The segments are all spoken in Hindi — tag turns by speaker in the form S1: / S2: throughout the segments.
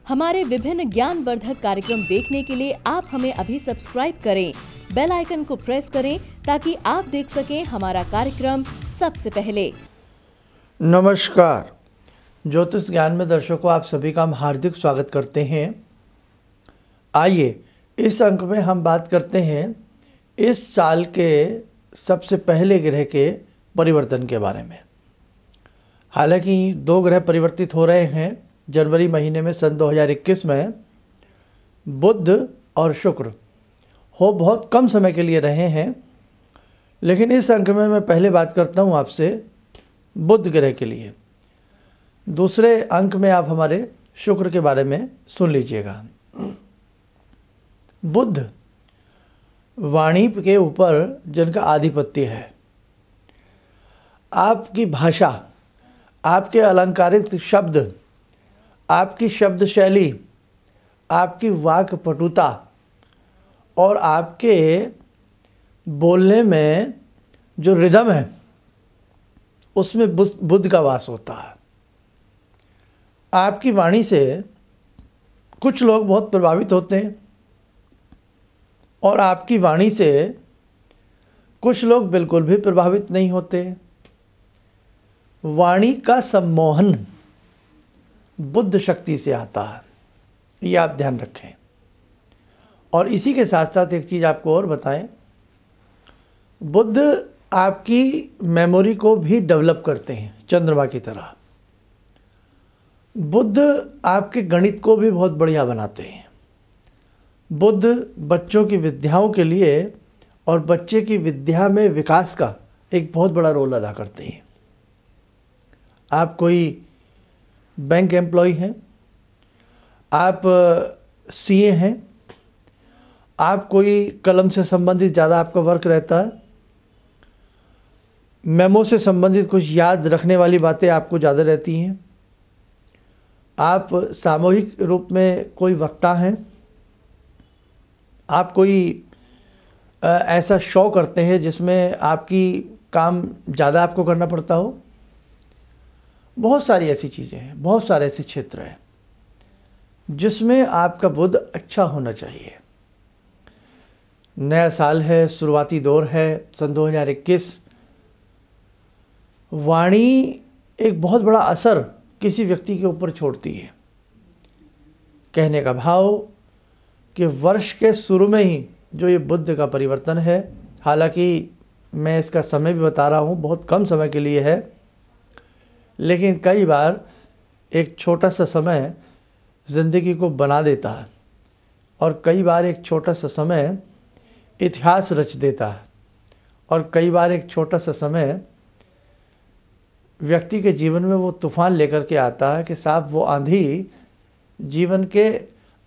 S1: हमारे विभिन्न ज्ञानवर्धक कार्यक्रम देखने के लिए आप हमें अभी सब्सक्राइब करें, बेल आइकन को प्रेस करें ताकि आप देख सकें हमारा कार्यक्रम सबसे पहले।
S2: नमस्कार, ज्योतिष ज्ञान में दर्शकों आप सभी का हम हार्दिक स्वागत करते हैं। आइए इस अंक में हम बात करते हैं इस साल के सबसे पहले ग्रह के परिवर्तन के बारे में। हालांकि 2 ग्रह परिवर्तित हो रहे हैं जनवरी महीने में सन 2021 में, बुध और शुक्र हो बहुत कम समय के लिए रहे हैं। लेकिन इस अंक में मैं पहले बात करता हूं आपसे बुध ग्रह के लिए। दूसरे अंक में आप हमारे शुक्र के बारे में सुन लीजिएगा। बुध वाणी के ऊपर जिनका आधिपत्य है, आपकी भाषा, आपके अलंकारित शब्द, आपकी शब्द शैली, आपकी वाक पटुता और आपके बोलने में जो रिदम है उसमें बुध का वास होता है। आपकी वाणी से कुछ लोग बहुत प्रभावित होते हैं और आपकी वाणी से कुछ लोग बिल्कुल भी प्रभावित नहीं होते। वाणी का सम्मोहन बुद्ध शक्ति से आता है, ये आप ध्यान रखें। और इसी के साथ साथ एक चीज़ आपको और बताएं, बुद्ध आपकी मेमोरी को भी डेवलप करते हैं चंद्रमा की तरह। बुद्ध आपके गणित को भी बहुत बढ़िया बनाते हैं। बुद्ध बच्चों की विद्याओं के लिए और बच्चे की विद्या में विकास का एक बहुत बड़ा रोल अदा करते हैं। आप कोई बैंक एम्प्लॉय हैं, आप सीए हैं, आप कोई कलम से संबंधित ज़्यादा आपका वर्क रहता है, मेमो से संबंधित कुछ याद रखने वाली बातें आपको ज़्यादा रहती हैं, आप सामूहिक रूप में कोई वक्ता हैं, आप कोई ऐसा शो करते हैं जिसमें आपकी काम ज़्यादा आपको करना पड़ता हो। बहुत सारी ऐसी चीज़ें हैं, बहुत सारे ऐसे क्षेत्र हैं जिसमें आपका बुध अच्छा होना चाहिए। नया साल है, शुरुआती दौर है सन 2021। वाणी एक बहुत बड़ा असर किसी व्यक्ति के ऊपर छोड़ती है। कहने का भाव कि वर्ष के शुरू में ही जो ये बुध का परिवर्तन है, हालांकि मैं इसका समय भी बता रहा हूँ, बहुत कम समय के लिए है, लेकिन कई बार एक छोटा सा समय ज़िंदगी को बना देता है और कई बार एक छोटा सा समय इतिहास रच देता है और कई बार एक छोटा सा समय व्यक्ति के जीवन में वो तूफान लेकर के आता है कि साहब वो आंधी जीवन के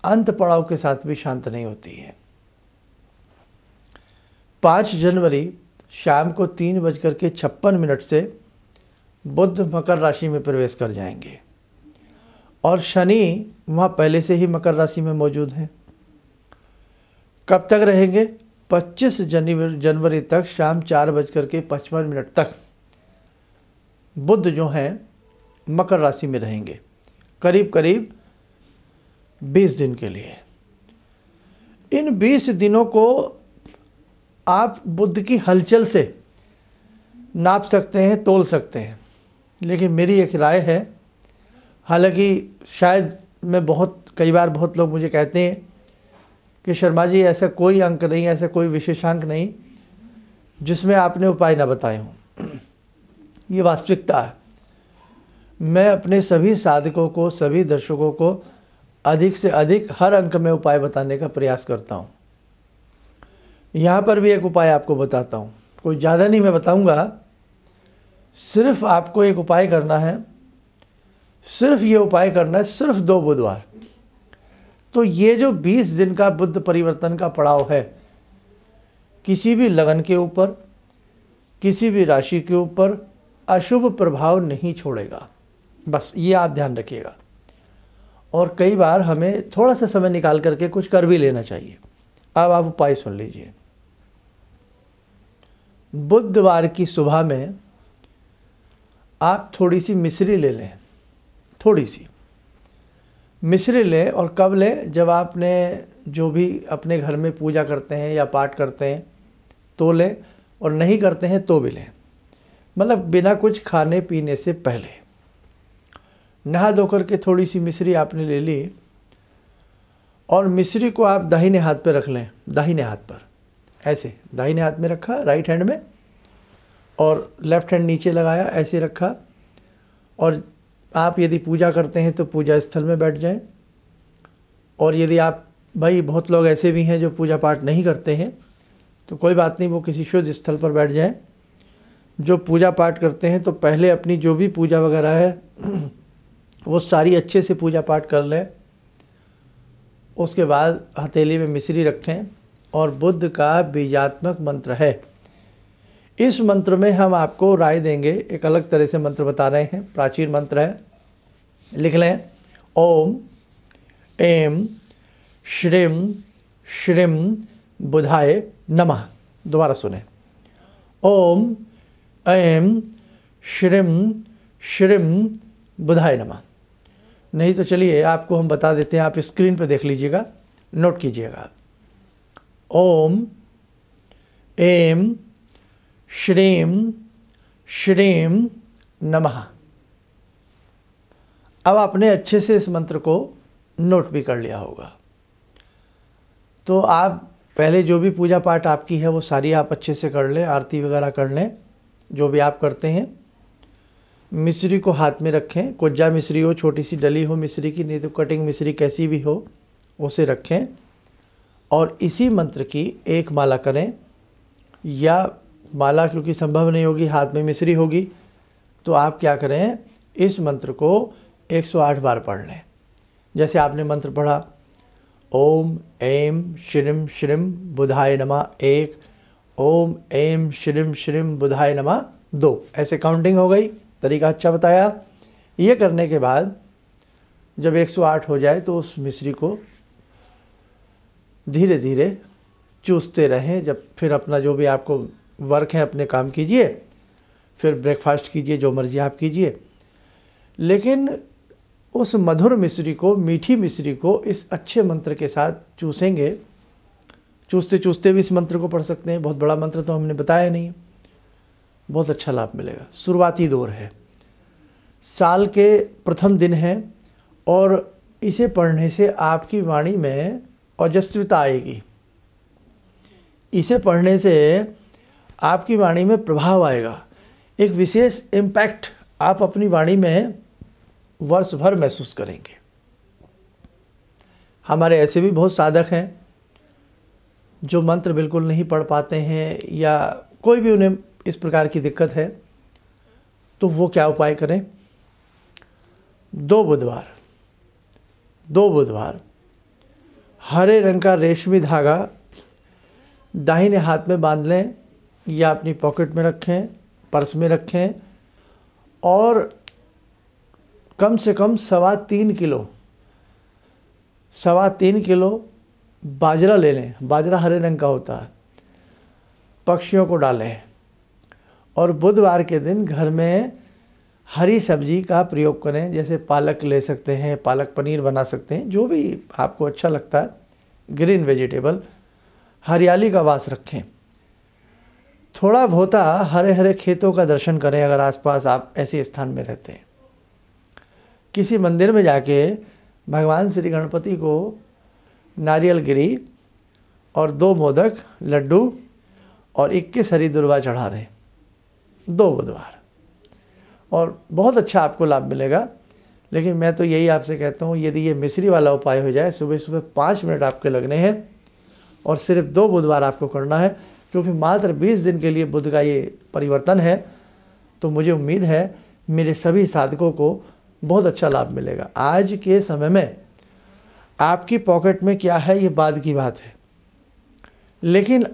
S2: अंत पड़ाव के साथ भी शांत नहीं होती है। 5 जनवरी शाम को 3:56 से बुध मकर राशि में प्रवेश कर जाएंगे और शनि वहाँ पहले से ही मकर राशि में मौजूद हैं। कब तक रहेंगे? 25 जनवरी तक शाम 4:55 तक बुध जो हैं मकर राशि में रहेंगे, करीब करीब 20 दिन के लिए। इन 20 दिनों को आप बुध की हलचल से नाप सकते हैं, तोल सकते हैं। लेकिन मेरी एक राय है, हालांकि शायद मैं कई बार बहुत लोग मुझे कहते हैं कि शर्मा जी ऐसा कोई अंक नहीं, ऐसा कोई विशेषांक नहीं जिसमें आपने उपाय ना बताए हों। ये वास्तविकता है। मैं अपने सभी साधकों को, सभी दर्शकों को अधिक से अधिक हर अंक में उपाय बताने का प्रयास करता हूँ। यहाँ पर भी एक उपाय आपको बताता हूँ, कोई ज़्यादा नहीं मैं बताऊँगा। सिर्फ आपको एक उपाय करना है, सिर्फ ये उपाय करना है, सिर्फ 2 बुधवार। तो ये जो 20 दिन का बुध परिवर्तन का पड़ाव है, किसी भी लगन के ऊपर, किसी भी राशि के ऊपर अशुभ प्रभाव नहीं छोड़ेगा। बस ये आप ध्यान रखिएगा। और कई बार हमें थोड़ा सा समय निकाल करके कुछ कर भी लेना चाहिए। अब आप उपाय सुन लीजिए। बुधवार की सुबह में आप थोड़ी सी मिश्री ले लें, थोड़ी सी। मिश्री लें और कब लें, जब आपने जो भी अपने घर में पूजा करते हैं या पाठ करते हैं तो लें, और नहीं करते हैं तो भी लें। मतलब बिना कुछ खाने पीने से पहले। नहा धोकर के थोड़ी सी मिश्री आपने ले ली और मिश्री को आप दाहिने हाथ पे रख लें, दाहिने हाथ पर ऐसे, दाहिने हाथ में रखा राइट हैंड में, और लेफ्ट हैंड नीचे लगाया ऐसे रखा। और आप यदि पूजा करते हैं तो पूजा स्थल में बैठ जाएं, और यदि आप, भाई बहुत लोग ऐसे भी हैं जो पूजा पाठ नहीं करते हैं, तो कोई बात नहीं, वो किसी शुद्ध स्थल पर बैठ जाएं। जो पूजा पाठ करते हैं तो पहले अपनी जो भी पूजा वगैरह है वो सारी अच्छे से पूजा पाठ कर लें। उसके बाद हथेली में मिश्री रखें, और बुद्ध का बीजात्मक मंत्र है। इस मंत्र में हम आपको राय देंगे, एक अलग तरह से मंत्र बता रहे हैं, प्राचीन मंत्र है, लिख लें। ओम एम श्रीम श्रीम बुधाय नमः। दोबारा सुने, ओम ऐम श्रीम श्रीम बुधाय नमः। नहीं तो चलिए आपको हम बता देते हैं, आप स्क्रीन पर देख लीजिएगा, नोट कीजिएगा। ओम एम श्रीम श्रीम नमः। अब आपने अच्छे से इस मंत्र को नोट भी कर लिया होगा। तो आप पहले जो भी पूजा पाठ आपकी है वो सारी आप अच्छे से कर लें, आरती वगैरह कर लें, जो भी आप करते हैं। मिश्री को हाथ में रखें, कुज्जा मिश्री हो, छोटी सी डली हो मिश्री की, नहीं तो कटिंग मिश्री कैसी भी हो उसे रखें, और इसी मंत्र की एक माला करें। या माला क्योंकि संभव नहीं होगी, हाथ में मिश्री होगी, तो आप क्या करें, इस मंत्र को 108 बार पढ़ लें। जैसे आपने मंत्र पढ़ा, ओम ऐम श्रीम श्रीम बुधाय नमः 1, ओम ऐम श्रीम श्रीम बुधाय नमः 2, ऐसे काउंटिंग हो गई। तरीका अच्छा बताया। ये करने के बाद जब 108 हो जाए तो उस मिश्री को धीरे धीरे चूसते रहें। जब फिर अपना जो भी आपको वर्क है अपने काम कीजिए, फिर ब्रेकफास्ट कीजिए, जो मर्जी आप कीजिए। लेकिन उस मधुर मिश्री को, मीठी मिश्री को इस अच्छे मंत्र के साथ चूसेंगे। चूसते चूसते भी इस मंत्र को पढ़ सकते हैं, बहुत बड़ा मंत्र तो हमने बताया नहीं, बहुत अच्छा लाभ मिलेगा। शुरुआती दौर है, साल के प्रथम दिन है, और इसे पढ़ने से आपकी वाणी में ओजस्विता आएगी। इसे पढ़ने से आपकी वाणी में प्रभाव आएगा, एक विशेष इम्पैक्ट आप अपनी वाणी में वर्ष भर महसूस करेंगे। हमारे ऐसे भी बहुत साधक हैं जो मंत्र बिल्कुल नहीं पढ़ पाते हैं, या कोई भी उन्हें इस प्रकार की दिक्कत है, तो वो क्या उपाय करें। 2 बुधवार हरे रंग का रेशमी धागा दाहिने हाथ में बांध लें, या अपनी पॉकेट में रखें, पर्स में रखें, और कम से कम 3.25 किलो बाजरा ले लें। बाजरा हरे रंग का होता है, पक्षियों को डालें। और बुधवार के दिन घर में हरी सब्जी का प्रयोग करें, जैसे पालक ले सकते हैं, पालक पनीर बना सकते हैं, जो भी आपको अच्छा लगता है, ग्रीन वेजिटेबल, हरियाली का वास रखें। थोड़ा बहुता हरे हरे खेतों का दर्शन करें, अगर आसपास आप ऐसे स्थान में रहते हैं। किसी मंदिर में जाके भगवान श्री गणपति को नारियल गिरी और 2 मोदक, लड्डू और 21 हरी दुर्वा चढ़ा दें 2 बुधवार, और बहुत अच्छा आपको लाभ मिलेगा। लेकिन मैं तो यही आपसे कहता हूँ, यदि ये मिश्री वाला उपाय हो जाए, सुबह सुबह 5 मिनट आपके लगने हैं, और सिर्फ 2 बुधवार आपको करना है, क्योंकि मात्र 20 दिन के लिए बुध का ये परिवर्तन है। तो मुझे उम्मीद है मेरे सभी साधकों को बहुत अच्छा लाभ मिलेगा। आज के समय में आपकी पॉकेट में क्या है ये बाद की बात है, लेकिन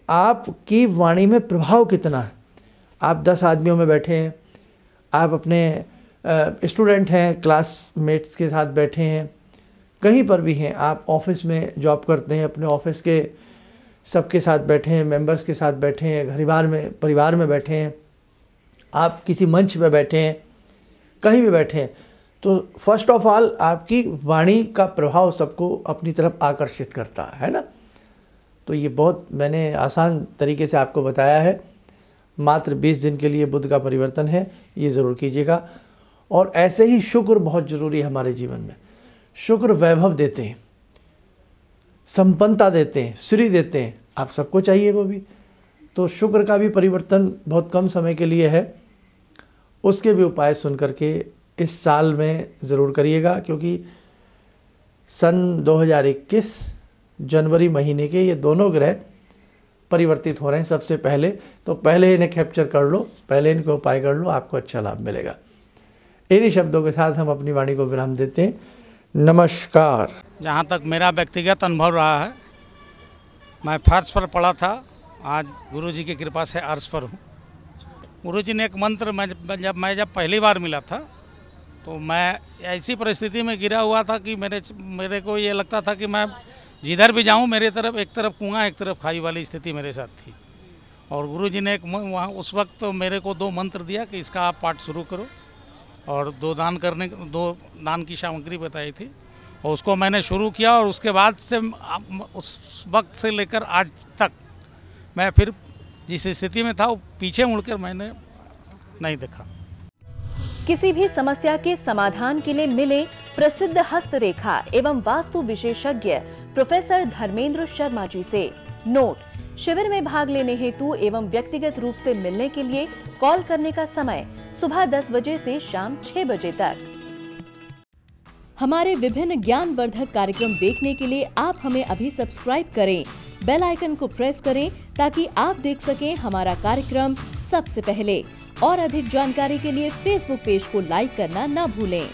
S2: आपकी वाणी में प्रभाव कितना है। आप 10 आदमियों में बैठे हैं, आप अपने स्टूडेंट हैं, क्लासमेट्स के साथ बैठे हैं, कहीं पर भी हैं, आप ऑफिस में जॉब करते हैं, अपने ऑफिस के सबके साथ बैठे हैं, मेंबर्स के साथ बैठे हैं, परिवार में बैठे हैं, आप किसी मंच पे बैठे हैं, कहीं भी बैठे हैं, तो फर्स्ट ऑफ ऑल आपकी वाणी का प्रभाव सबको अपनी तरफ आकर्षित करता है ना। तो ये बहुत मैंने आसान तरीके से आपको बताया है। मात्र 20 दिन के लिए बुध का परिवर्तन है, ये ज़रूर कीजिएगा। और ऐसे ही शुक्र बहुत ज़रूरी है हमारे जीवन में। शुक्र वैभव देते हैं, संपन्नता देते हैं, श्री देते हैं, आप सबको चाहिए वो भी। तो शुक्र का भी परिवर्तन बहुत कम समय के लिए है, उसके भी उपाय सुन करके इस साल में ज़रूर करिएगा, क्योंकि सन 2021 जनवरी महीने के ये दोनों ग्रह परिवर्तित हो रहे हैं सबसे पहले। तो पहले इन्हें कैप्चर कर लो, पहले इनको उपाय कर लो, आपको अच्छा लाभ मिलेगा। इन्हीं शब्दों के साथ हम अपनी वाणी को विराम देते हैं। नमस्कार।
S3: जहाँ तक मेरा व्यक्तिगत अनुभव रहा है, मैं फर्श पर पढ़ा था, आज गुरुजी की कृपा से अर्श पर हूँ। गुरुजी ने एक मंत्र जब पहली बार मिला था तो मैं ऐसी परिस्थिति में गिरा हुआ था कि मेरे को ये लगता था कि मैं जिधर भी जाऊँ मेरे तरफ एक तरफ कुआं एक तरफ खाई वाली स्थिति मेरे साथ थी। और गुरुजी ने वहाँ उस वक्त तो मेरे को 2 मंत्र दिया कि इसका आप पाठ शुरू करो, और 2 दान की सामग्री बताई थी, और उसको मैंने शुरू किया। और उसके बाद से उस वक्त से लेकर आज तक मैं फिर जिस स्थिति में था वो पीछे मुड़कर मैंने नहीं देखा।
S1: किसी भी समस्या के समाधान के लिए मिले प्रसिद्ध हस्तरेखा एवं वास्तु विशेषज्ञ प्रोफेसर धर्मेंद्र शर्मा जी से। नोट: शिविर में भाग लेने हेतु एवं व्यक्तिगत रूप से मिलने के लिए कॉल करने का समय सुबह 10 बजे से शाम 6 बजे तक। हमारे विभिन्न ज्ञानवर्धक कार्यक्रम देखने के लिए आप हमें अभी सब्सक्राइब करें, बेल आइकन को प्रेस करें ताकि आप देख सकें हमारा कार्यक्रम सबसे पहले। और अधिक जानकारी के लिए फेसबुक पेज को लाइक करना न भूलें।